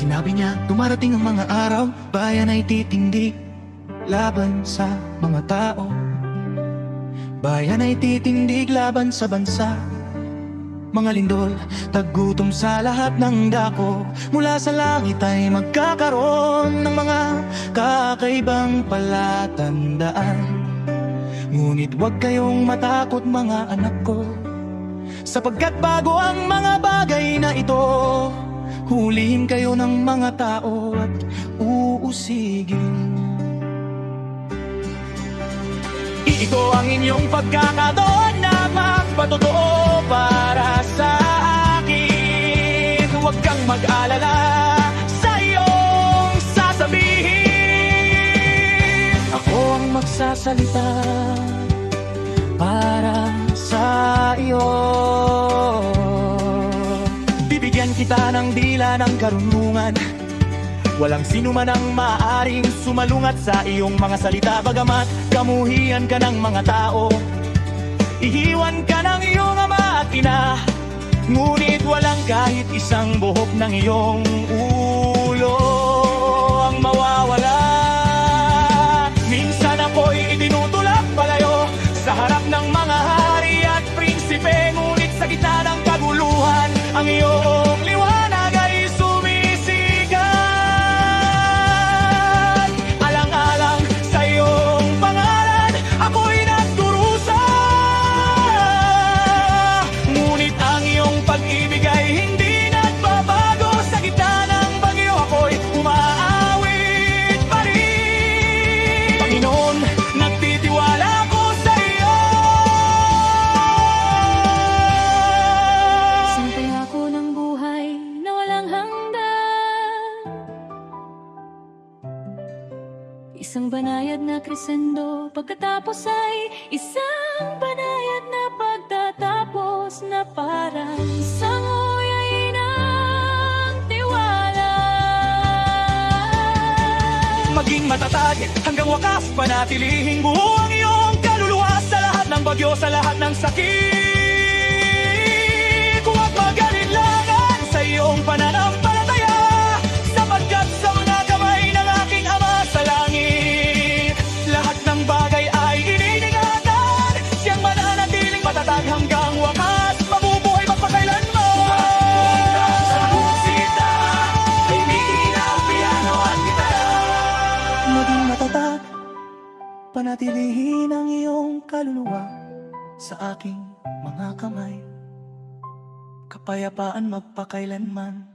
Sinabi niya, dumarating ang mga araw, bayan ay titindig laban sa mga tao. Bayan ay titindig laban sa bansa. Mga lindol, taggutom sa lahat ng dako. Mula sa langit ay magkakaroon ng mga kakaibang palatandaan. Ngunit huwag kayong matakot mga anak ko, sapagkat bago ang mga bagay na ito, hulihin kayo ng mga tao at uusigin. Ito ang inyong pagkakataon na magpatotoo para sa akin. Huwag kang mag-alala sa iyong sasabihin. Ako ang magsasalita para sa iyo. Bibigyan kita ng dila ng karunungan. Walang sino man ang maaaring sumalungat sa iyong mga salita. Bagamat kamuhian ka ng mga tao, ihiwan ka ng iyong ama at ina, ngunit walang kahit isang buhok ng iyong ulo ang mawawala. Minsan ako'y itinutulak palayo sa harap ng mga hari at prinsipe, ngunit sa gitna ng kaguluhan ang iyong liwanag ay sumisikat. Alang-alang sa iyong pangalan ako'y nagdurusa, ngunit ang iyong pag-ibig ay hindi nagbabago. Sa gitna ng bagyo ako'y umaawit pa rin. Panginoon, nagtitiwala ako sa iyo. Sampay ako ng buhay na walang hanggan, isang banayad na crescendo, pagkatapos ay isang banayad na pagtatapos, na parang isang uyain ng tiwala. Maging matatag hanggang wakas, panatilihing buo ang iyong kaluluwa sa lahat ng bagyo, sa lahat ng sakit. Huwag mag-alinlangan sa iyong pananampalataya, sapagkat sa mga kamay ng aking Ama sa langit, lahat ng bagay ay iniingatan. Siyang mananatiling matatag hanggang wakas, mabubuhay magpakailanman. Sa musika ay pinapiyano at gitara. Maging matatag, panatilihin ang iyong kaluluwa sa aking mga kamay, kapayapaan magpakailanman.